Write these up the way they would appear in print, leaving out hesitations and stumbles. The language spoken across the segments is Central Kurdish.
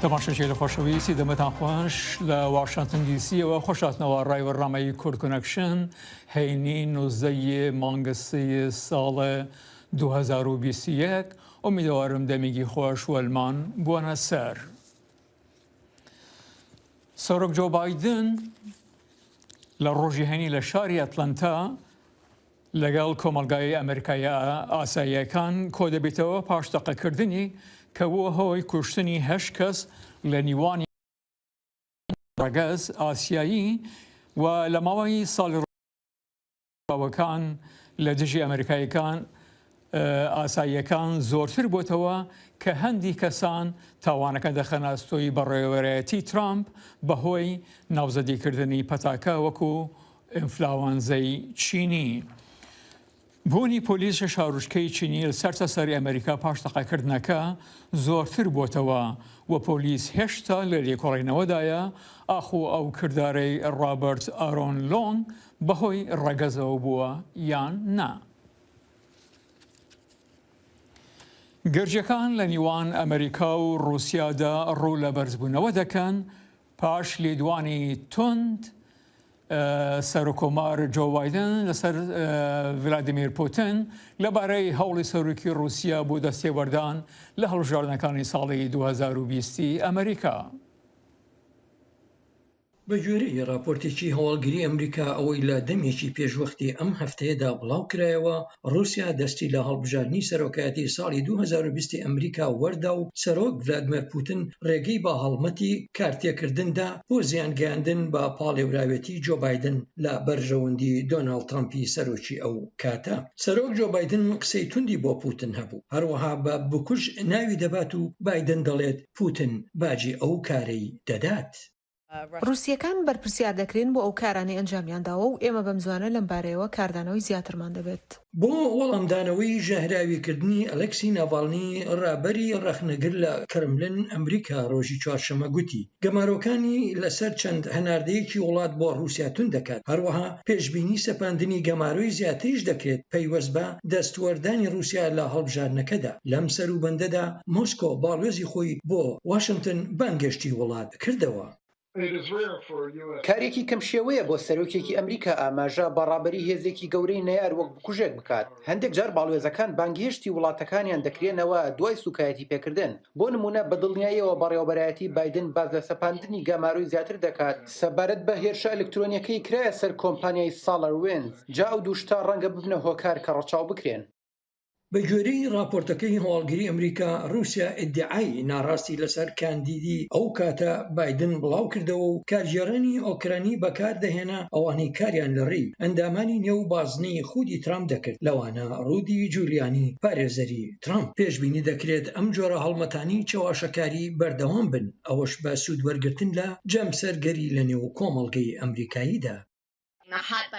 تەماشاچی لە خۆشەویستی دەمەتان خۆش لە واشنگتن دیسیەوە خۆشاتنەوە ڕای بەرنامەی کورد کۆنەکشن هەینی 19 مانگە ساڵە 2021 ئومیدوارم دەمێکی خۆش وەلمان بوونە سەر. سەرۆک جۆ بایدن لە ڕۆژی هەینی لە شاری ئەتلانتا لەگەڵ کۆمەلگای ئەمریکای ئاساییەکان کۆ دەبێتەوە پاش تەقەکردنی کە بووە هۆی کوشتنی 8 کەس لە نیوانی ڕەگەز ئاسیایی و لە ماوەی ساڵی ڕاوەکان لە دژی ئەمریکایەکان ئاساییەکان زۆرتر بووتەوە کە هەندی کەسان تاوانەکە دەخەناستۆی بەڕێوەبەرایەتی ترامپ بەهۆی ناوزەدیکردنی پەتاکە وەکو ئینفلاوانزەی چینی. بوونی پۆلیس شاروشکەی چینی سەرتە سەری ئەمریکا پاش تەقەکردنەکە زۆرتر بووتەوە و پۆلیس هێشتا لە لێکۆڵینەوەدایە ئاخۆ ئەو کردارەی ڕابرت ئارۆن لۆنگ بەهۆی ڕەگەزەوە بووە یان نا. گەرجەکان لە نیوان ئەمریکا و ڕووسیادا ڕوو لە بەرزبوونەوە دەکەن پاش لێدوانی تند سەرۆکۆمار جۆ بایدن لەسەر ڤلادیمیر پوتین لەبارەی هەوڵی سەرۆکی ڕووسیا بۆ دەستێوەردان لە هەڵبژاردنەکانی ساڵی 2020 ئەمریکا. بە گوێرەی راپۆرتێکی هەواڵگری ئەمریکا ئەوەی لە دەمێکی پێشوەختی ئەم هەفتەیەدا بڵاو کرایەوە، ڕووسیا دەستی لە هەڵبژاردننی سەرۆکایەتی ساڵی 2020 ئەمریکا وەردا و سەرۆک ڤلادیمیر پوتین ڕێگەی بە هەڵمەتی کارتێکردندا بۆ زیانگەیاندن بە پاڵێوراوێتی جۆ بایدن لە بەرژەوەندی دۆناڵد ترامپی سەرۆکی ئەو کاتە. سەرۆک جۆ بایدن قسەی توندی بۆ پوتین هەبوو، هەروەها بە بکوژ ناوی دەبات و بایدن دەڵێت پوتین باجی ئەو کارەی دەدات. ڕووسیەکان بەرپرسیار دەکرێن بۆ ئەو کارانەی ئەنجامیانداوە و ئێمە بەم زوانە لەم بارەیەوە کاردانەوەی زیاترمان دەبێت. بۆ وەڵامدانەوەی ژەهراویکردنی ئەلێکسی ناڤالنی ڕابەری ڕەخنەگر لە کرملن ئەمریکا ڕۆژی چوارشەمە گوتی گەمارۆکانی لەسەر چەند هەناردەیەکی وڵات بۆ ڕووسیا تون دەکات، هەروەها پێشبینی سەپاندنی گەمارۆی زیاتریش دەکرێت پەیوەست بە دەستوەردانی رووسیا لە هەڵبژاردنەکەدا. لەم سەروبەندەدا مۆسکۆ باڵێزی خۆی بۆ واشنگتن بانگەشتی وڵات کردەوە. کارێکی کەم شێوەیە بۆ سەرۆکێکی ئەمریکا ئاماژە بەڕابەری هێزێکی گەورەی نەیار وەک بکوژێک بکات. هەندێک جار باڵێزەکان بانگهێشتی وڵاتەکانیان دەکرێنەوە دوای سوکایەتی پێکردن. بۆ نمونە بەدڵنیاییەوە بەڕێوەبەرایەتی بایدن باز لە سەپاندنی گەمارۆی زیاتر دەکات سەبارەت بە هێرشە ئەلکترۆنیەکەی کرایە سەر کۆمپانیای ساڵەروێنز. جا ئەو دووشتا ڕەنگە ببنە هۆکار کە ڕەچاو بکرێن. بە گوێرەی راپۆرتەکەی هەواڵگری ئەمریکا، رووسیا ئیدعای ناڕاستی لەسەر کاندیدی ئەو کاتە بایدن بڵاو کردەوە و کارژێڕانی ئۆکرانی بەکاردەهێنا ئەوانەی کاریان لەڕێی ئەندامانی نێو بازنەی خودی ترامپ دەکرد، لەوانە ڕوودی جولیانی پارێزەری ترامپ. پێشبینی دەکرێت ئەم جۆرە هەڵمەتانی چاواشەکاری بەردەوام بن، ئەوەش بە سوودوەرگرتن لە جەمسەرگەری لە نێو کۆمەڵگەی ئەمریکاییدا.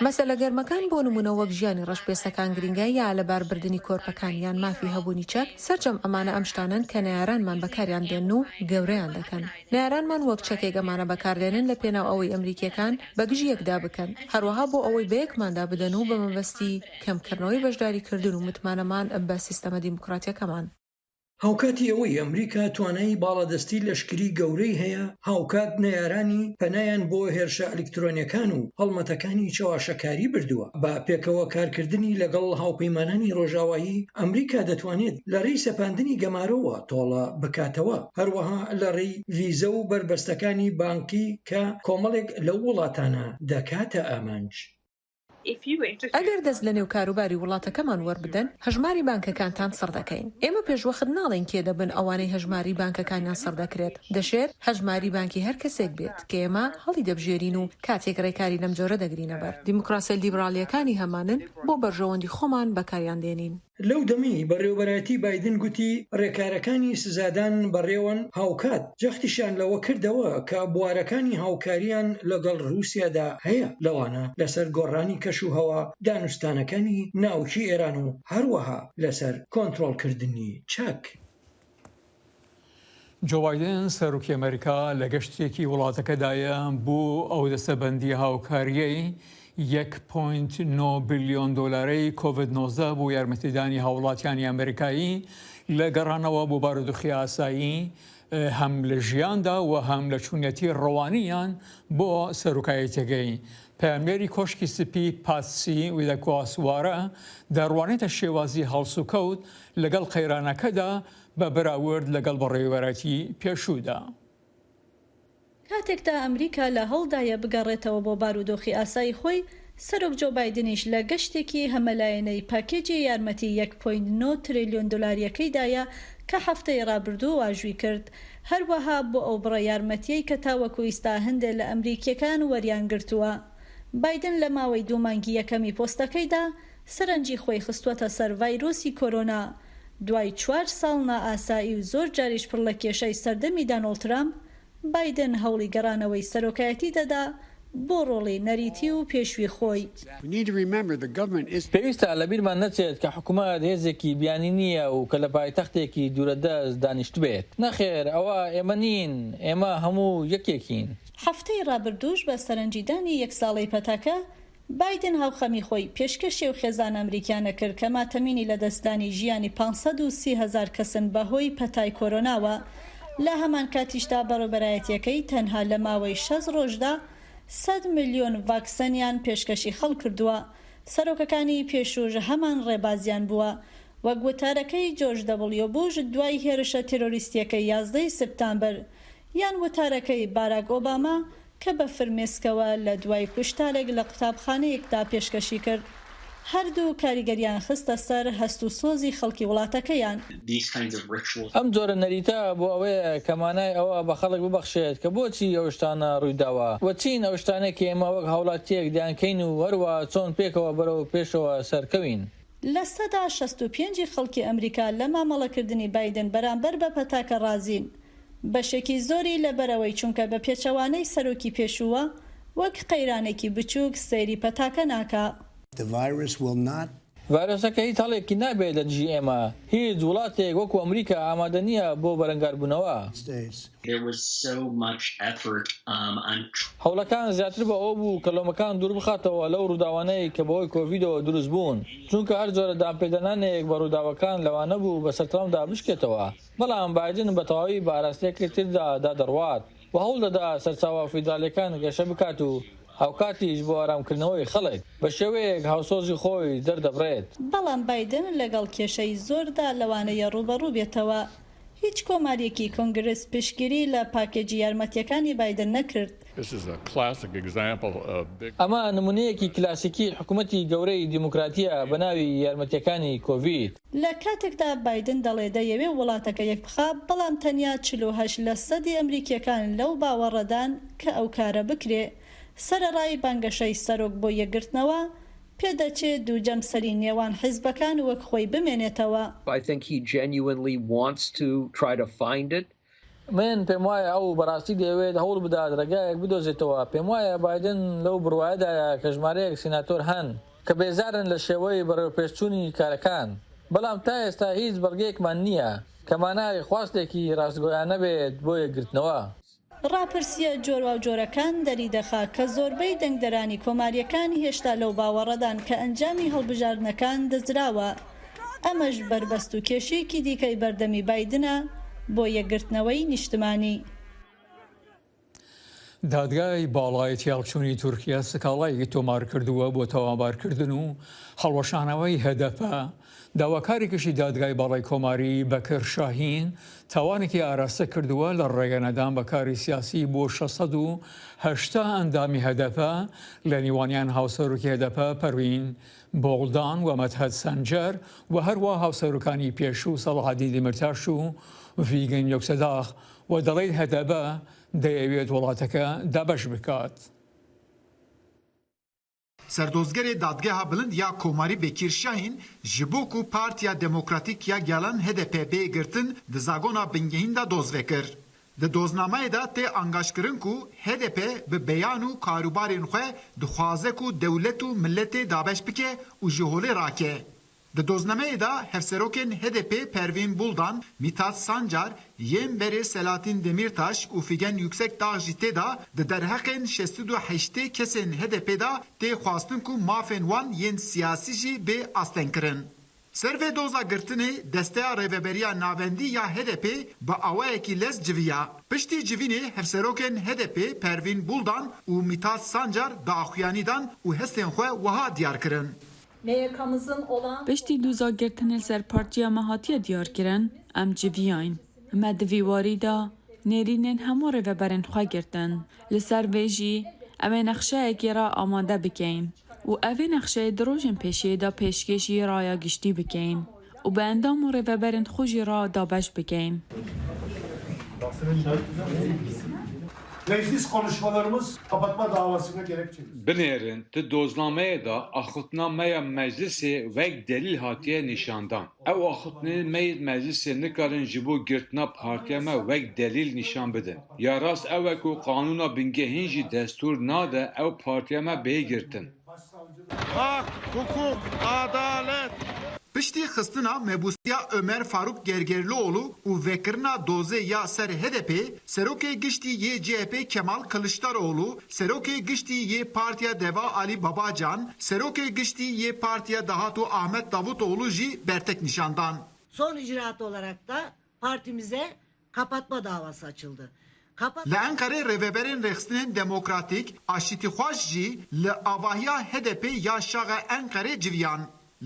مەسەلە گەرمەکان بۆ نمونە وەک ژیانی ڕەشپێستەکان گرنگە یا لەباربردننی کۆرپەکانیان مافی هەبوونی چەک سەرجەم ئەمانە ئەم شتانن کە نەیارانمان بەکاریان دێن و گەورەیان دەکەن. نەیارانمان وەک چەکێک ئەمانە بەکاردێنن لە پێناو ئەوەی ئەمریکیەکان بەگژی یەکدا بکەن، هەروەها بۆ ئەوەی بەیەکماندا بدەن و بە مەبەستی کەمکردنەوەی بەشداریکردن و متمانەمان بە سیستەمە دیموکراتیەکەمان. هاوکاتی ئەوەی ئەمریکا توانایی باڵەدەستی لەشکری گەورەی هەیە، هاوکات نەیارانی پەنایان بۆ هێرشە ئەلکترۆنیەکان و هەڵمەتەکانی چاواشەکاری بردووە. بە پێکەوە کارکردنی لەگەڵ هاوپەیمانانی ڕۆژاوایی، ئەمریکا دەتوانێت لە ڕێی سەپاندنی گەمارەوە تۆڵە بکاتەوە، هەروەها لە ڕێی ڤیزە و بربەستەکانی بانکی کە کۆمەڵێک لەو وڵاتانە دەکاتە ئامانج. ئەگەر دەست لە نێو کاروباری وڵاتەکەمان وەربدەن، هەژماری بانکەکانتان سڕ دەکەین. ئێمە پێشوەخت ناڵێن کێ دەبن ئەوانەی هەژماری بانکەکانیان سڕ دەکرێت. دەشێت هەژماری بانکی هەر کەسێک بێت کە ئێمە هەڵی دەبژێرین و کاتێک ڕێکاری لەم جۆرە دەگرینە بەر. دیموکراسی لیبرالیەکانی هەمانن بۆ بەرژەوەندی خۆمان بەکاریان دێنین. لەو دەمی بەڕێوەبەرایەتی بایدن گوتی ڕێکارەکانی سزادان بەڕێوەن هاوکات، جەختیشان لەوە کردەوە کە بوارەکانی هاوکاریان لەگەڵ رووسیادا هەیە، لەوانە لەسەر گۆڕانی کەش و هەوا دانوستانەکانی ناوکی ئێران و هەروەها لەسەر کۆنتڕۆڵکردنی چەک. جۆ بایدن سەرۆکی ئەمریکا لە گەشتێکی وڵاتەکەدایە بوو ئەو دەستەبەندی هاوکاریەی 1.9 بلیۆن دۆلارەی کۆڤید-19 بۆ یارمەتیدانی هاوڵاتیانی ئەمریکایی لە گەڕانەوە بۆ بارودۆخی ئاسایی هەم لە ژیاندا و هەم لە چوونەتی ڕەوانیان بۆ سەرۆکایەتەکەی. پەیامێری کۆشکی سپی پاتسی ویدەکواسوارە دەڕوانێتە شێوازی هەڵسوکەوت لەگەڵ قەیرانەکەدا بە بەراورد لەگەڵ بەڕێوەبەرەتی پێشوودا. کاتێکدا ئەمریکا لە هەڵدایە بگەڕێتەوە بۆ بارودۆخی ئاسایی خۆی، سەرۆک جۆ بایدنیش لە گەشتێکی هەمەلایەنەی پاکێجی یارمەتی 1.9 تریلیۆن دلارەکەیدایە کە هەفتەی ڕابردوو واژووی کرد. هەروەها بۆ ئەو بڕە یارمەتیەی کە تاوەکو ئیستا هەندێک لە ئەمریکیەکان وەریان گرتووە. بایدن لە ماوەی 2 مانگی یەکەمی پۆستەکەیدا سەرنجی خۆی خستووەتە سەر ڤایرۆسی کۆرۆنا. دوای 4 ساڵ نائاسایی و زۆر جاریش پڕ لە کێشەی سەردەمی دۆناڵد ترامپ، بایدن هەوڵی گەڕانەوەی سەرۆکایەتی دەدا بۆ ڕۆڵی نەریتی و پێشوی خۆی. پێویستە لە بیرمان نەچێت کە حکوومەت هێزێکی بیانی نییە و کە لە پایتەختێکی دوورەدەست دانیشت بێت. نەخێر، ئەوە ئێمە نین، ئێمە هەموو یەکێکین. هەفتەی ڕابردووش بە سەرنجیدانی 1 ساڵەی پەتاکە، بایدن هاوخەمی خۆی پێشکەشی و خێزان ئەمریکانە کرد کە ماتەمینی لە دەستدانی ژیانی 530,000 کەسن بەهۆی پەتای کۆرۆناوە. لە هەمان کاتیشدا بەڕێوەبەرایەتیەکەی تەنها لە ماوەی 6 ڕۆژدا 100 ملیۆن ڤاکسەنیان پێشکەشی خەڵک کردووە. سەرۆکەکانی پێشوژ هەمان ڕێبازیان بووە. وەک وتارەکەی جۆرج دەبڵیۆ بوش دوای هێرشە تێرۆریستیەکەی 11 سپتامبەر، یان وتارەکەی باراک ئۆباما کە بە فرمێسکەوە لە دوای کوشتارێک لە قوتابخانەیەکدا پێشکەشی کرد. هەردوو کاریگەریان خستە سەر هەست و سۆزی خەڵکی وڵاتەکەیان. ئەم جۆرە نەریتە بۆ ئەوەیە کەمانای ئەوە بە خەڵک ببەخشێت کە بۆچی ئەو شتانە ڕوویداوە وە چین ئەو شتانێکی ئێمە وەک هاوڵاتیەک دیانکەین و هەروە چۆن پێکەوە بەرەو پێشەوە سەرکەوین. لە سەدا 65 خەڵکی ئەمریکا لە مامەڵەکردنی بایدن بەرامبەر بە پەتاکە ڕازین. بەشێکی زۆری لەبەرەوەی چونکە بە پێچەوانەی سەرۆکی پێشووە وەک قەیرانێکی بچووک سەیری پەتاکە ناکا. ڤایرۆسەکە هیچ هەڵێکی نابێت لە دژی ئێمە. هیچ وڵاتێک وەکو ئەمریکا ئامادە نییە بۆ بەرەنگاربوونەوە. هەوڵەکان زیاتر بە ئەو بوو کە لۆمەکان دوور بخاتەوە لەو ڕووداوانەی کە بەهۆی کۆڤیدەوە دروست بوون، چونکە هەر جۆرە دامپێدانانێک بە ڕووداوەکان لەوانە بوو بە سەرتەمامدا بشکێتەوە. بەڵام بایدن بە تەواوی بە ئاراستەیەکی تردا دادەڕوات و هەوڵ دەدا سەرچاوە فیدراڵیەکان گەشە بکات و هاوکاتیش بۆ ئارامکردنەوەی خەڵک بە شێوەیەک هاوسۆزی خۆی دەردەبڕێت. بەڵام بایدن لەگەڵ کێشەی زۆردا لەوانەیە ڕوبەڕوو بێتەوە. هیچ کۆماریەکی کۆنگرس پشتگیری لە پاکێجی یارمەتیەکانی بایدن نەکرد. ئەمە نمونەیەکی کلاسیکی حکوومەتی گەورەی دیموکراتیە بە ناوی یارمەتیەکانی کۆڤید. لە کاتێکدا بایدن دەڵێ دەیەوێ وڵاتەکە یەک بخا، بەڵام تەنیا 48 لە سەدی ئەمریکیەکان لەو باوەڕەدان کە ئەو کارە بکرێ. سەرەڕای بانگەشەی سەرۆک بۆ یەکگرتنەوە پێدەچێت دووجەمسەری نێوان حیزبەکان وەک خۆی بمێنێتەوە. من پێم وایە ئەو بەڕاستی دەیەوێت هەوڵ بدات ڕێگایەک بدۆزێتەوە. پێم وایە بایدن لەو بڕوایەدایە کە ژمارەیەک سیناتۆر هەن کە بێزارن لە شێوەی بەڕێوەپێشچوونی کارەکان. بەڵام تا ئێستا هیچ بەڵگەیەکمان نییە کە مانای خواستێکی ڕاستگۆیانە بێت بۆ یەکگرتنەوە. ڕاپرسیە جۆروا و جۆرەکان دەری دەخا کە زۆربەی دەنگدەرانی کۆماریەکانی هێشتا لەو باوەڕەدان کە ئەنجامی هەڵبژاردنەکان دەزراوە. ئەمەش بربەست و کێشەیەکی دیکەی بەردەمی بایدنە بۆ یەکگرتنەوەی نیشتمانی. دادگای باڵایەتی هەڵچوونی تورکیا سکاڵایەکی تۆمار کردووە بۆ تەواوبارکردن و هەڵوەشانەوەی هەدەفە. داواکارێکیشی دادگای باڵای کۆماری بەکر شاهین تاوانێکی ئاراستە کردووە لە ڕێگەنەدان بەکاری سیاسی بۆ 680 ئەندامی هەدەفە لە نیوانیان هاوسەرۆکی هەدەفە پەروین بۆڵدان و مەتهەد سەنجەر و هەروە هاوسەرۆکانی پێشوو سەڵاحەدین دیمرتاش و ڤیگن یۆکسەداغ و دەڵێت هەدەبە دەیەوێت وڵاتەکە دابەش بکات. سەردۆزگەرê dadgeha bilind ya Komarî Bekir Şahin ji bo ku Partiya Demokratîk ya Gelan HDP bê girtin di zagona bingehîn da doz vekir. Di doznameyê da tê angaşkirin ku HDP bi beyan û karûbarên xwe dixwaze ku dewlet û milletê dabeş bike û ji holê rake. Di doznameyê da hevserokên HDP Pervin Buldan, Mithat Sancar, yên berê Selahattin Demirtaş û Figen Yüksekdağ jî tê da di derheqên 68 kesên HDP da tê xwastin ku mafên wan yên siyasî jî bê astenkirin. سروی دوزا گرتنی دسته ریوبریا ناوندی یا HDP با اوایکی لز جویا پشتی جوینی هفسروکن HDP پروین بولدان و میتاد سانجار داخویانیدان و هستن خو وها دیار کرن. پشتی دوزا گرتن سر پارتیا مهاتیه دیار کرن ام جویاین مدویواری دا نرینن همو ریوبرن خواه گرتن لسر ویجی اوه نقشه اکی را آماده بکین و اوه نقشه دروژن پیشی دا پیشکشی رایا گشتی بکین و به اندام و ریوبرن خوشی را دابش بکین. Meclis konuşmalarımız kapatma davasına gerekçe. Binerin, te doznameye da axutnameya meclisi vek delil hatiye nişandan. Ev axutnı meclisi nikarin jibo girtna partiyeme vek delil nişan bidin. Ya rast eveku kanuna bingehin jî destur nade ev partiyeme bey girtin. Hak, hukuk, adalet. پشتی خستنا مبوسیا عمر فاروق گرگرلioğlu و vekirna doze ya ser HDP seroke gişti ye CHP Kemal Kılıçdaroğlu seroke gişti ye partiya Deva Ali Babacan seroke gişti ye partiya Dahatu Ahmet Davutoğlu jî bertek nişandan. Son icraat olarak da partimize kapatma davası açıldı. Li Ankara Reveberên Rextinên Demokratîk aşitî xweş jî li avahiya HDP ya şaxa Ankarê civiyan.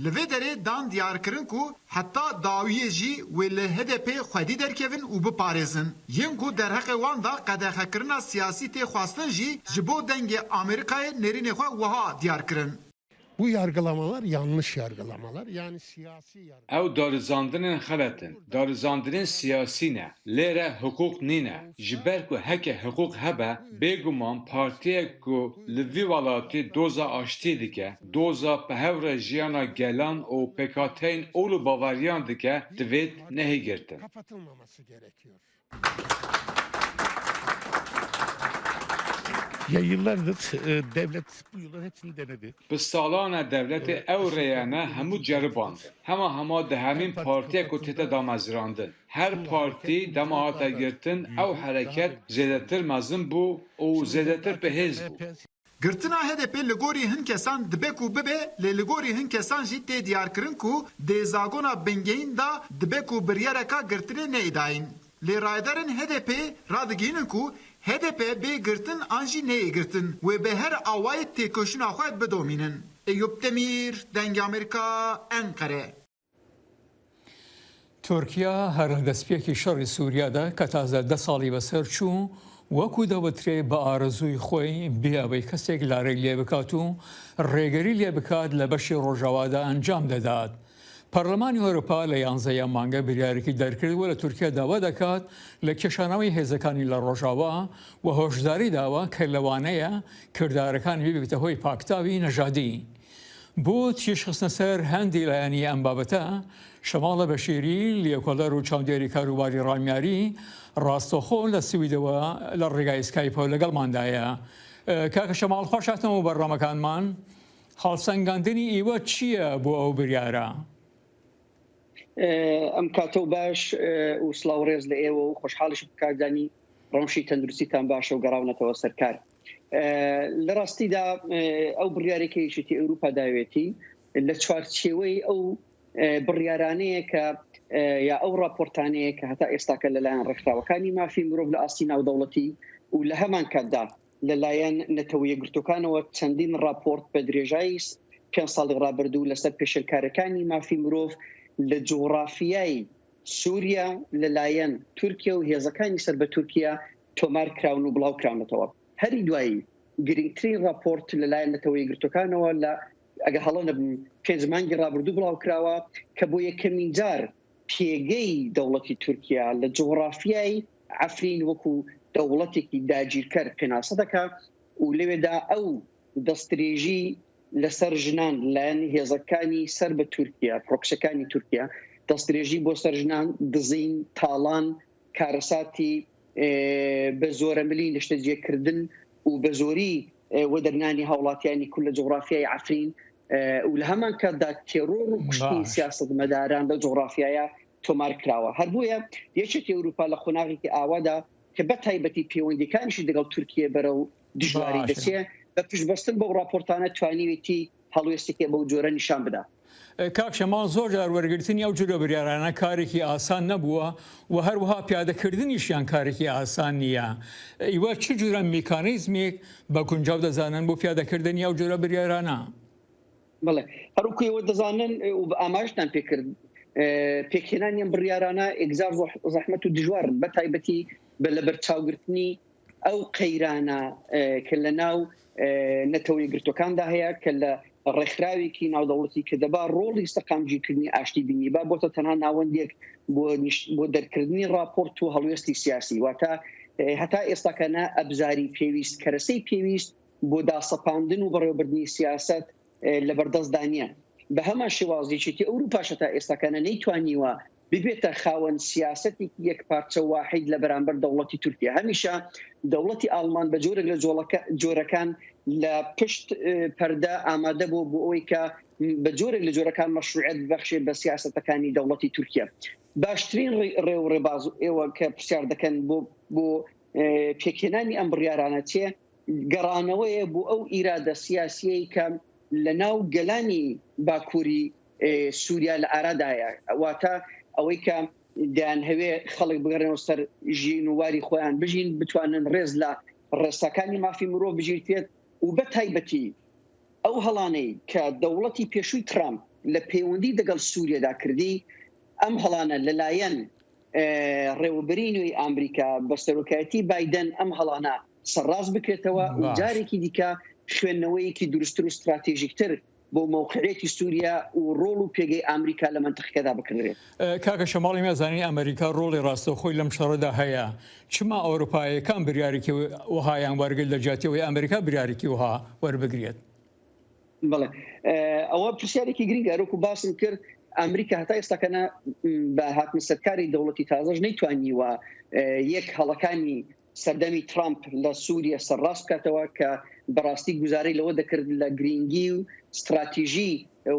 Li vê derê dan diyarkirin ku heta dawiyê jî wê li HDP xwedî derkevin û biparêzin. Yên ku derheqê wan da qedexekirina siyasî tê xwastin jî ji bo dengê Amerîkayê nêrînê xwe wiha diyarkirin. Bu yargılamalar yanlış yargılamalar. Yani siyasi yargılamalar. Ew darizandinên xeletin, darizandinên siyasî ne, lêre hukuk nîne. Ji ber ku heke hukuk hebe, bêguman partiyek ku li vî welatê doza aştî dike, doza pehewra jiyana gelan û pêkhateyên û bavariyan dike, divêt nehêgirtin. Kapatılmaması gerekiyor. Ya yıllardır devlet bu yılın hepsini denedi. Bi salana devletê ew rêyane hemû ceriband. Hema di hemîn partiyek ku tête damezrandin. Her partî dema hate girtin, ew hereket zêdetir mezin bû û zêdetir bihêz bû. Girtina HDP li gorî hin kesan dibe ku bibe lê li gorî hin kesan jî tê diyarkirin ku dê zagona bingehîn da dibe ku biryareka girtinê neîdayîn. Lê raydarên HDP radigihînin ku HDP bê girtin an jî neyê girtin wê bi her awayê têkoşîna xwe bidomînin. Eyüp Demir, Dengê Amerîka, Ankara. تورکیا هەر لە دەستپێکی شەڕی سووریادا کە تازە 10 ساڵی بەسەر چوو وەکو دەوترێ بە ئارەزووی خۆی بیاوەی کەسێک لارێک لێ بکات و ڕێگەری لێ بکات لە بەشی ڕۆژاوادا ئەنجام دەدات. پەرلەمانی ئەوروپا لە 11 مانگە بریارێکی دەرکردووە لە تورکیا داوا دەکات لە کێشانەوەی هێزەکانی لە ڕۆژاوا و هۆشداری داوە کە لەوانەیە کردارەکان ببێتە هۆی پاکتاوی نەژادی. بۆ تیشخستنە سەر هەندی لایەنی ئەم بابەتە شەماڵە بەشیری لیەکۆلەر و چاودێری کاروباری ڕامیاری ڕاستەخۆ لە سویدەوە لە ڕێگای سکایپەوە لەگەڵماندایە. کاکە شەماڵ خۆش هاتنەوە بەڕێوەمەکانمان هەڵسەنگاندنی ئیوە چییە بۆ ئەو بریارە؟ ئەم کاتە و باش و سڵاو ڕێز لە ئێوە و خۆشحاڵیش بکاردانی ڕەمشی تەندروستیتان باشە و گەڕاونەتەوە سەرکار. لە ڕاستیدا ئەو بڕیارێکیشتی ئەوروپا داوێتی لە چوارچێوەی ئەو بڕیارانەیە کە یا ئەو راپۆرتانەیە کە هەتا ئێستاکە لەلایەن ڕێکخراوەکانی مافی مرۆڤ لە ئاستی ناودەوڵەتی و لە هەمان کاتدا لەلایەن نەتەوە یەکگرتوەکانەوە چەندین راپۆرت بە درێژایی 5 ساڵی ڕابردوو لەسەر پێشنکارەکانی مافی مرۆڤ لە جوغرافیای سووریا لەلایەن تورکیا و هێزەکانی سەر بە تورکیا تۆمار کراون و بڵاو کراونەتەوە. هەری دوایی گرنگترین راپۆرت لەلایەن نەتەوە یەکگرتوەکانەوە لە ئەگە هەڵە نەبم 5 مانگی ڕابردوو بڵاو کراوە کە بۆ یەکەمین جار پێگەی دەوڵەتی تورکیا لە جوغرافیای عەفرین وەکو دەوڵەتێکی داگیرکەر پێناسە دەکات و لەوێدا ئەو دەستدرێژی لەسەر ژنان لایەن هێزەکانی سەر بە تورکیا پرۆکسەکانی تورکیا دەستدرێژی بۆ سەر ژنان دزین تاڵان کارەساتی بە زۆرەمەلی لە شتەجێکردن و بە زۆری وەدەرنانی هاوڵاتیانی کول لە جوغرافیای عەفرین و لە هەمان کاتدا تێرۆر و کوشتنی سیاسەتمەداران لە جوغرافیایە تۆمار کراوە. هەر بۆیە یەکێتی ئەوروپا لە خۆناغێکی ئاوادا کە بە تایبەتی پەیوەندیەکانیشی دەگەڵ تورکیە بەرەو دژواری دەچێت بە پشتبەستن بەو راپۆرتانە توانیوێتی هەڵوێستێکی بەو جۆرە نیشان بدات. کاک شەماڵ زۆر جار وەرگرتنی ئەو جورە بریارانە کارێکی ئاسان نەبووە و هەروەها پیادەکردنیشیان کارێکی ئاسان نییە. ئیوە چ جورە میکانیزمێک بە گونجاو دەزانن بۆ پیادەکردنی ئەو جورە بریارانە؟ بڵێ هەروکویەوە دەزانن و بە ئاماژتان پێکرد پێکهێنانیان بڕیارانە ئێگزار زەحمەت و دژوارن بە تایبەتی لە بەرچاوگرتنی ئەو قەیرانە کە لە ناو نەتەوەی گرتوەکاندا هەیە کە لە ڕێکخراوێکی ناودەوڵەتی کە دەبا ڕۆڵی سەقامجیکردنی ئاشتی بینی با بۆتە تەنها ناوەندێک بۆ دەرکردنی راپۆرت و هەڵوێستی سیاسی واتە هەتا ئێستاکەنە ئەبزاری پێویست کەرەسەی پێویست بۆ داسەپاندن و بەڕێوەبردننی سیاست لە بەردەستدانیە بە هەمان شێوازێکی ئەوروپاش تا ئێستاکانە نەیتوانیوە ببێتە خاوەن سیاسەتی یەک پارچە واحید لە بەرامبەر دەوڵەتی تورکیا هەمیشە دەوڵەتی ئالمان بە جۆرێک لە جۆرەکان لە پشت پەردە ئامادە بوو بۆ ئەوەی کە بە جۆرێک لە جۆرەکان مەشروعیت ببەخشێت بە سیاسەتەکانی دەوڵەتی تورکیا باشترین ڕێوڕێباز ئێوە کە پرسیار دەکەن بۆ پێکهێنانی ئەم بڕیارانە چێ گەڕانەوەیە بۆ ئەو ئیرادە سیاسیەی کە لە ناو گەلانی باکووری سووریا لە ئارادایە واتە ئەوەی کە دایان هەوێ خەڵک بگەڕێنەوە سەر ژین و واری خۆیان بژین بتوانن ڕێز لە ڕێساکانی مافی مرۆڤ بژیرتێت و بە تایبەتی ئەو هەڵانەی کە دەوڵەتی پێشووی ترامپ لە پەیوەندی دەگەڵ سووریەدا کردی ئەم هەڵانە لەلایەن ڕێوەبەرینەوەی ئەمریکا بە سەرۆکایەتی بایدەن ئەم هەڵانە سەرڕاست بکرێتەوە و جارێکی دیکە خوێندنەوەیەکی دروستتر و استراتێژیکتر بۆ موقعیەتی سووریا و ڕۆڵ و پێگەی ئەمریکا لە منتەقەکەدا بکرێت. کاکە شەماڵی مێزانی ئەمریکا ڕۆڵی ڕاستەوخۆی لەم شەڕەدا هەیە چما ئەوروپایەکان بریارێکی وهایان وەرگرت لە جیاتیەوەی ئەمریکا بریارێکی وها وەربگرێت؟ بڵێ ئەوە پرسیارێکی گرنگە ئەرۆکو باسم کرد ئەمریکا هەتا ئێستاکەنە بە هاتنە سەرکاری دەوڵەتی تازەش نەیتوانیوە یەک هەڵەکانی سەردەمی ترامپ لە سووریا سەرڕاست بکاتەوە کە بەڕاستی گوزارەی لەوە دەکرد لە گرنگی و استراتیژی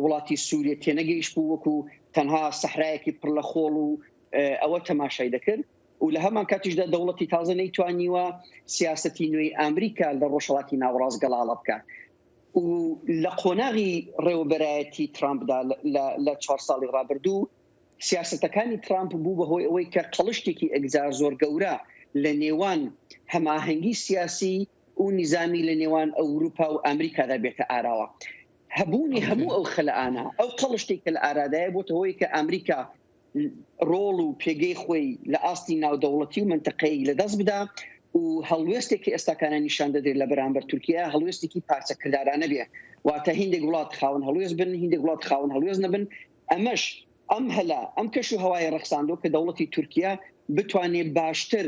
وڵاتی سووریا تێنەگەیشت بوو وەکو تەنها سەحرایەکی پڕ لە خۆڵ و ئەوە تەماشای دەکرد و لە هەمان کاتیشدا دەوڵەتی تازە نەیتوانیوە سیاسەتی نوێی ئەمریکا لە ڕۆژهەڵاتی ناوەڕاست گەڵاڵە بکات و لە قۆناغی ڕێوەبەرایەتی ترامپدا لە 4 ساڵی ڕابردوو سیاسەتەکانی ترامپ بوو بەهۆی ئەوەی کە قەڵشتێکی ئەگزار زۆر گەورە لە نێوان هەماهەنگی سیاسی و نظامی لە نێوان ئەوروپا و ئەمریکادا بێتە ئاراوە هەبوونی هەموو ئەو خەلەانە ئەو قەڵشتێکە لە ئارادایە بۆتە هۆی کە ئەمریکا ڕۆڵ و پێگەی خۆی لە ئاستی ناودەوڵەتی و منتەقەی لەدەست بدا و هەڵوێستێکی ئێستاکانە نیشان دەدرێت لە بەرامبەر تورکیا هەڵوێستێکی پارچەکردارانە بێ واتە هیندێک وڵات خاوەن هەڵوێست بن هیندێک وڵات خاوەن هەڵوێست نەبن ئەمەش ئەم هەلا ئەم کەش و هەوای ڕەخساندۆ کە دەوڵەتی تورکیا بتوانێت باشتر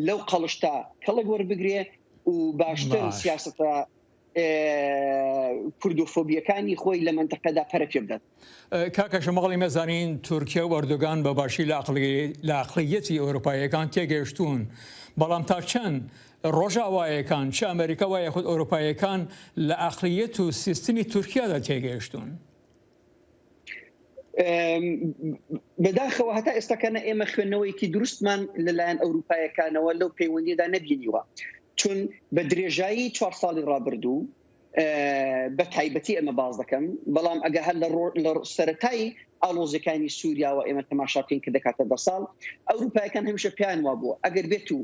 لەو قەڵشتا کەڵک وەربگرێ و باشتر سیاستە کوردۆفۆبیەکانی خۆی لە منتەقەدا پەرە پێ بدات. کاکە شەماڵی مەزانین تورکیا و ئەردۆغان بە باشی لە عەقڵیەتی ئەوروپایەکان تێگەیشتوون بەڵام تا چەند ڕۆژاوایەکان چ ئەمریکا و یاخود ئەوروپایەکان لە عەقڵیەت و سیستمی تورکیادا تێگەیشتوون؟ بەداخەوە هەتا ئێستاکەنە ئێمە خوێندنەوەیەکی دروستمان لەلایەن ئەوروپایەکانەوە لەو پەیوەندیدا نەبینیوە چون بە درێژایی 4 ساڵی ڕابردوو بە تایبەتی ئەمە باز دەکەم بەڵام ئەگە هەر لە سەرەتایی ئاڵۆزەکانی سووریاوە ئێمە تەماشاکەین کە دەکاتە 10 ساڵ ئەوروپایەکان هەمیشە پیان وا بووە ئەگەر بێت و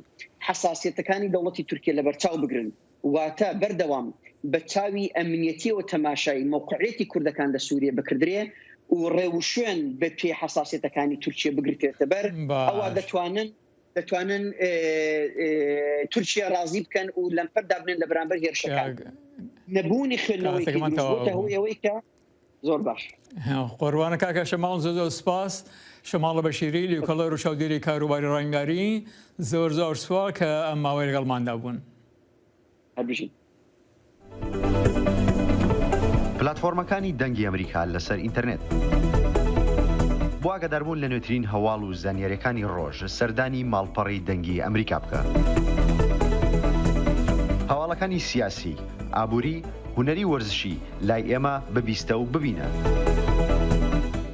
حساسیەتەکانی دەوڵەتی تورکیا لە بەرچاو بگرن واتە بەردەوام بە چاوی ئەمنیەتیەوە تەماشای موقعیەتی کوردەکان لە سووریا بکردرێ و ڕێوشوێن بە پێ حساسیەتەکانی تورکیا بگرێتێتە بەر ئەوە دەتوانن تورکیا ڕازی بکەن و لەمپەر دابنێن لە بەرامبەر هێرشەکان نەبوونی خوێندنەوەی کە زۆر باش قۆڕوانە کاکە شەماڵ زۆر سپاس شەماڵە بەشیری لیوکەڵە ڕووچاودێری کاروباری ڕاینگاری زۆر سوال کە ئەم ماوەی لەگەڵماندا بوون. هەبژین پلاتفۆرمەکانی دەنگی ئەمریکا لەسەر ئینتەرنێت بۆ ئاگاداربوون لە نوێترین هەواڵ و زانیاریەکانی ڕۆژ سەردانی ماڵپەڕی دەنگی ئەمریکا بکە. هەواڵەکانی سیاسی، ئابووری، هونەری وەرزشی لای ئێمە ببیستە و ببینە.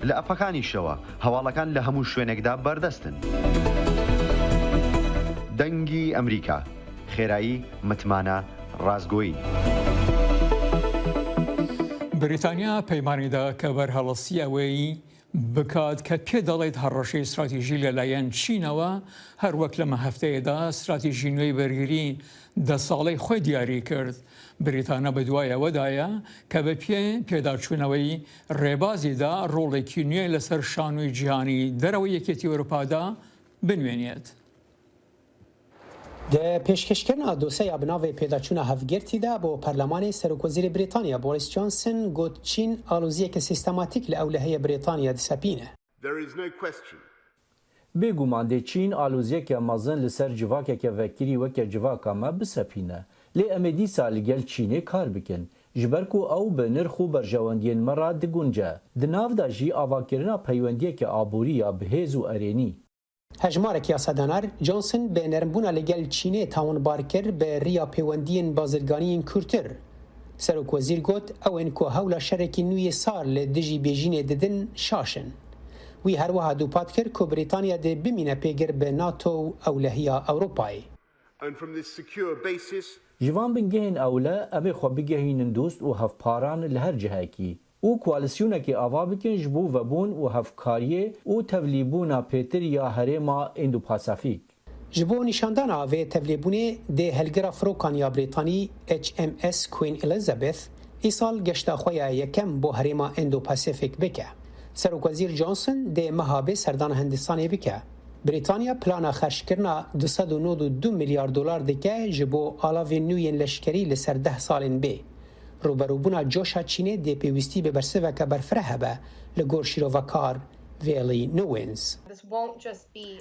لە ئەپەکانیشەوە هەواڵەکان لە هەموو شوێنێکدا بەردەستن. دەنگی ئەمریکا، خێرایی، متمانە، ڕازگۆیی. بریتانیا پەیمانیدا کە بەرهەڵەسی ئەوەی بکات کە پێ دەڵێت هەڕەشەی استراتیژی لەلایەن چینەوە هەروەک لەمە هەفتەیەدا استراتیژی نوێی بەرگری 10 ساڵەی خۆی دیاری کرد. بریتانیا بە دوای ئەوەدایە کە بە پێداچوونەوەی ڕێبازیدا ڕۆڵێکی نوێ لەسەر شانۆی جیهانی دەرەوەی یەکێتی ئەوروپادا بنوێنێت. د پێشکەشکردنا دۆسەیە بناوێ پێداچوونە هەفگرتیدا بۆ پەرلەمانی سەرۆکوەزیری بریتانیا بۆریس جۆنسن گوت چین ئالۆزیەکە سیستەماتیک لە ئەولەهەیە بریتانیا دەسەپینە. بێگومان چین ئالۆزیەکە مەزن لەسەر جڤاکێکە vekirî weke civaka me bisepîne. Lê em ê dîsa li gel Çînê kar bikin. Ji ber ku ew bi nirx û berjewendiyên me re digunce. Di nav de jî avakirina peywendiyeke aborî ya bihêz û erênî. Hejmarek yasadenar, Johnson bê nêrmbûna li gel Çînê tawinbar kir bi rêya peywendiyên bazirganiyên kûrtir. Serokvezîr got ew ên ku hewla şerekî nûyê sar li dijî bêjînê didin şaşin. Wî her wiha dûpat kir ku Brîtanya dê bimîne pêgir bi NATO û ewlehiya Ewropayê. Ji van bingehên ewle em ê xwe bigehînin dost û hevparan li her cihekî. û koalîsyonekê ava bikin ji bo vebûn û hevkariyê û tevlîbûna pêtir ya herêma Indo-Pasifîk. Ji bo nîşandana vê tevlîbûnê dê helgira firokan ya Brîtanî HMS Queen Elizabeth îsal geşta xwe ya yekem bo herêma Indo-Pasifîk bike. Serokvezîr Johnson dê meha bê serdana Hindistanê bike. Brîtanya plana xerşkirina 292 milyar dolar dike ji bo alavên nûyên leşkerî li ser 10 salên bê. Rûberûbûna coşa Çînê dê pêwîstî bi bersiveke berfireh hebe li gor şîrovekar Veli Nowens.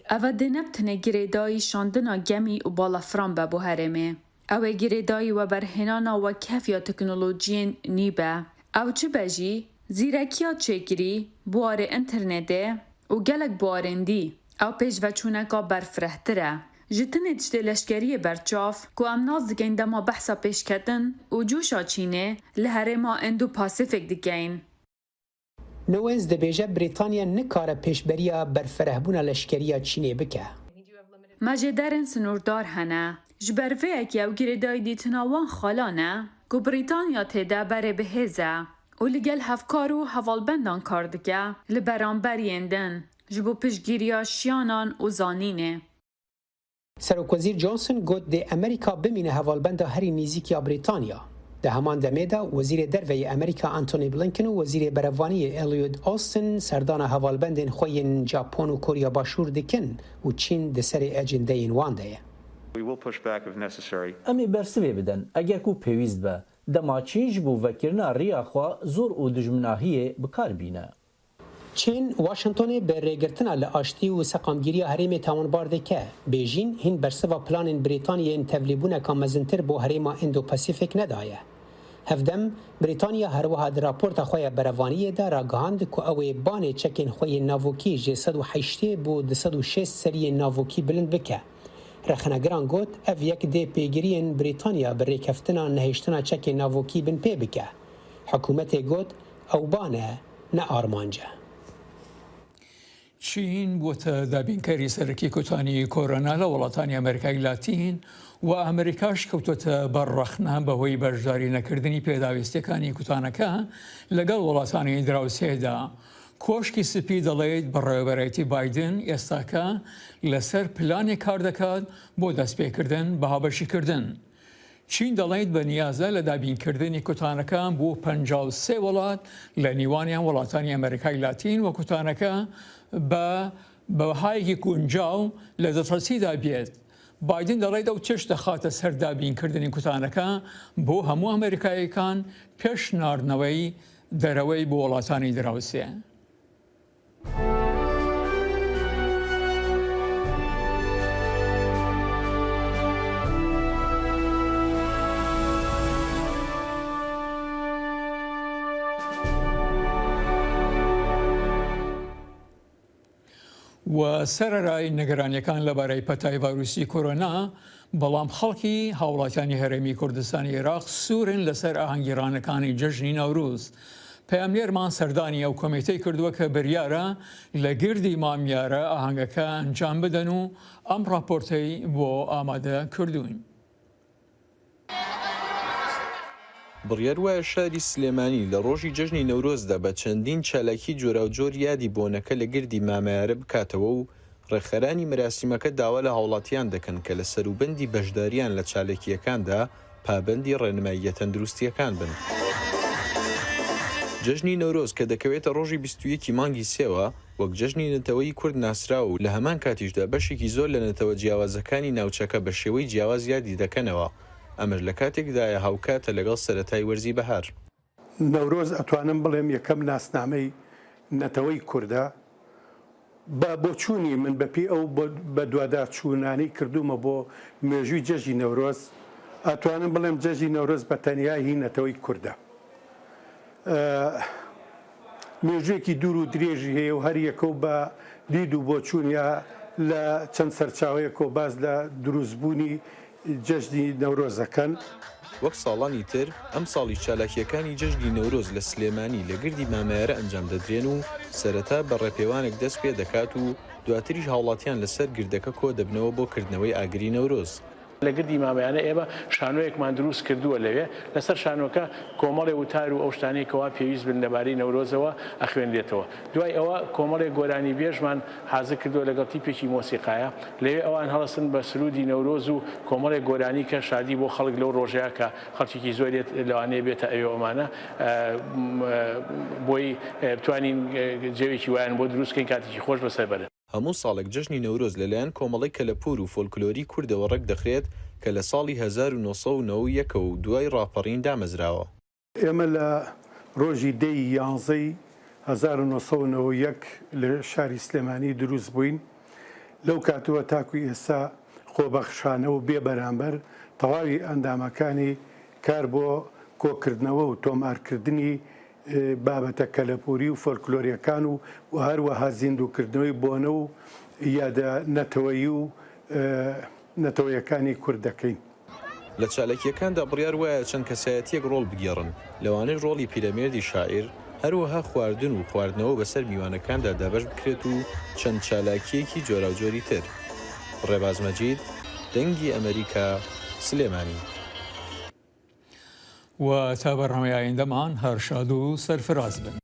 Ev dê nebitine girêdayî şandina gemî û balafran be bo herêmê. Ew ê girêdayî weberhênana wekhefiya teknolojiyên nî be. Ew çi be jî zîrekiya çêkirî, buharê internetê û gelek buharên dî. Ew pêşveçûneka berfirehtir e. Ji tinê tiştê leşkeriyê berçav ku em naz dikin dema behsa pêşketin û coşa Çînê li herêma Indo-Pasifîk dikeyin. Nowens dibêje Brîtanya nikare pêşberiya berfirehbûna leşkeriya Çînê bike. Me jê derên sinûrdar hene. Ji ber vê yekê ew girêdayî dîtina wan xalan e ku Brîtanya têde berê bihêz e û li gel hevkar û hevalbendan kar dike li beramberiyên din ji bo piştgiriya şiyanan û zanînê. Serokvezîr Johnson got dê Amerîka bimîne hevalbenda herî nîzîkiya Brîtanya. Di heman demê de Wezîrê Derveyê Amerîka Antony Blinken û Wezîrê Berevaniyê Lloyd Austin serdana hevalbendên xwe yên Japon û Korya Başûr dikin û Çîn di serê ecendeyên wan de ye. Em ê bersivê bidin eger ku pêwîst be. Dema Çîn ji bo vekirina rêya xwe zor û dijminahiyê bikar bîne. Çîn Washingtonê bi rêgirtina li aştî û seqamgiriya herêmê tawinbar dike. Bêjîn hîn bersiva planên Brîtanyayên tevlîbûneka mezintir bo herêma Indo-Pasifîk nedaye. Hevdem, Brîtanya her wiha di raporta xwe ya berevaniyê de ragihand ku ew ê banê çekên xwe yên navokî ji 180 bo 206 seriyên navokî bilind bike. Rexnegiran got ev yek dê pêgiriyên Brîtanya bi rêkeftina nehêştina çekên navokî bin pê bike. Hikûmetê got ew ban e ne armanc e. چین بووە دابینکاری سەرەکی کۆتانی کۆرۆنا لە وڵاتانی ئەمریکای لاتین و ئەمریکاش کەوتۆتە بەڕەخنا بەهۆی بەشداری نەکردنی پێداویستەکانی کوتانەکە لەگەڵ وڵاتانی دراوسێدا. کۆشکی سپی دەڵێت بەڕێوەبەرەتی بایدن ئێستاکە لەسەر پلانێک کار دەکات بۆ دەستپێکردن بە هاوبەشیکردن. چین دەڵێت بە نیازە لە دابینکردنی کوتانەکان بۆ 53 وڵات لە نیوانیان وڵاتانی ئەمریکای لاتین و کوتانەکە بە بەهایەکی گونجاو لە دەسەڵاتیدا بێت. بایدن دەڵێت ئەو چش دەخاتە سەر دابینکردنی کوتانەکە بۆ هەموو ئەمریکایەکان پێش ناردنەوەی دەرەوەی بۆ وڵاتانی دراوسێ. و سەرەرای نەگەرانیەکان لەبارەی پەتای ڤایرۆسی کۆرۆنا بەڵام خەڵکی هاوڵاتیانی هەرێمی کوردستانی عێراق سوورن لەسەر ئاهەنگگیرانەکانی جەژنی نەورۆز. پەیامنێرمان سەردانی ئەو کۆمیتەی کردووە کە بریارە لە گردی مامیارە ئاهەنگەکە ئەنجام بدەن و ئەم راپۆرتەی بۆ ئامادە کردوین. بڕیار وایە شاری سلێمانی لە ڕۆژی جەژنی نەورۆزدا بە چەندین چالاکی جۆرا و جۆر یادی بۆنەکە لە گردی مامایارە بکاتەوە و ڕێخەرانی مەراسیمەکە داوا لە هاوڵاتیان دەکەن کە لە سەروبەندی بەشداریان لە چالێکیەکاندا پابەندی ڕێنماییە تەندروستیەکان بن. جەژنی نەورۆز کە دەکەوێتە ڕۆژی 21 مانگی سێوە وەک جەژنی نەتەوەی کورد ناسراوە و لە هەمان کاتیشدا بەشێکی زۆر لە نەتەوە جیاوازەکانی ناوچەکە بە شێوەی جیاواز یادی دەکەنەوە. ئەمەش لە کاتێکدایە هاوکاتە لەگەڵ سەرەتای وەرزی بەهار. نەورۆز ئەتوانم بڵێم یەکەم ناسنامەی نەتەوەی کووردە بە بۆچوونی من بەپی ئەو بە دووادار چوونانی کردومە بۆ مێژووی جەژی نەورۆز ئەتوانم بڵێم جەژی نەورۆز بە تەنیا هی نەتەوەی کووردە. مێژوویەکی دوور و درێژی هەیە و هەر یەکەو بە دید و بۆچوونیا لە چەند سەرچاوەیەکۆ باز لە دروستبوونی جەژنی نەورۆزەکەن. وەک ساڵانی تر ئەم ساڵی چالاکیەکانی جەژنی نەورۆز لە سلێمانی لە گردی مامایارە ئەنجام دەدرێن و سەرەتا بە ڕێپێوانێک دەست پێ دەکات و دواتریش هاوڵاتیان لەسەر گردەکە کۆ دەبنەوە بۆ کردنەوەی ئاگری نەورۆز. لە گردی مامایانە ئێمە شانۆیەکمان دروست کردووە لەوێ لەسەر شانۆکە کۆمەڵی وتار و ئەو شتانەیەکەوە پێویست بن لەبارەی نەورۆزەوە ئەخوێنرێتەوە. دوای ئەوە کۆمەڵێک گۆرانی بێژمان حاضر کردووە لەگەڵ تیپێکی مۆسیقایە لەوێ ئەوان هەڵەسن بە سرودی نەورۆز و کۆمەڵێک گۆرانی کە شادی بۆ خەڵک لەو ڕۆژەیە کە خەڵکێکی زۆرێت لەوانەیە بێتە ئەوێ ئەمانە بۆی بتوانین جێوێکی وایان بۆ دروستکەین کاتێکی خۆش بەسەر بەرن. هەموو ساڵێک جەژنی نەورۆز لەلایەن کۆمەڵی کەلەپور و فۆلکلۆری کوردەوە ڕێک دەخرێت کە لە ساڵی 1990 و دوای ڕاپەڕین دامەزراوە. ئێمە لە ڕۆژی دەی 11 1991 لە شاری سلێمانی دروست بووین. لەو کاتەوە تاکوی ئێستا خۆبەخشانە و بێ بەرامبەر تەواوی ئەندامەکانی کار بۆ کۆکردنەوە و تۆمارکردنی بابەتە کەلەپوری و فۆلکلۆریەکان و هەروەها زیندووکردنەوەی بۆنە و یادە نەتەوەیی و نەتەوەیەکانی کورد دەکەین. لە چالێکیەکاندا بڕیار وایە چەند کەسایەتیەک ڕۆڵ بگێڕن لەوانەی ڕۆڵی پیرەمێردی شاعیر هەروەها خواردن و خواردنەوە بەسەر میوانەکاندا دابەش بکرێت و چەند چالاکیەکی جۆرا و جۆری تر. ڕێباز مەجید دەنگی ئەمریکا سلێمانی. و تا بەڕەمەی ئایندەمان هەر شاد و سەرفراز بن.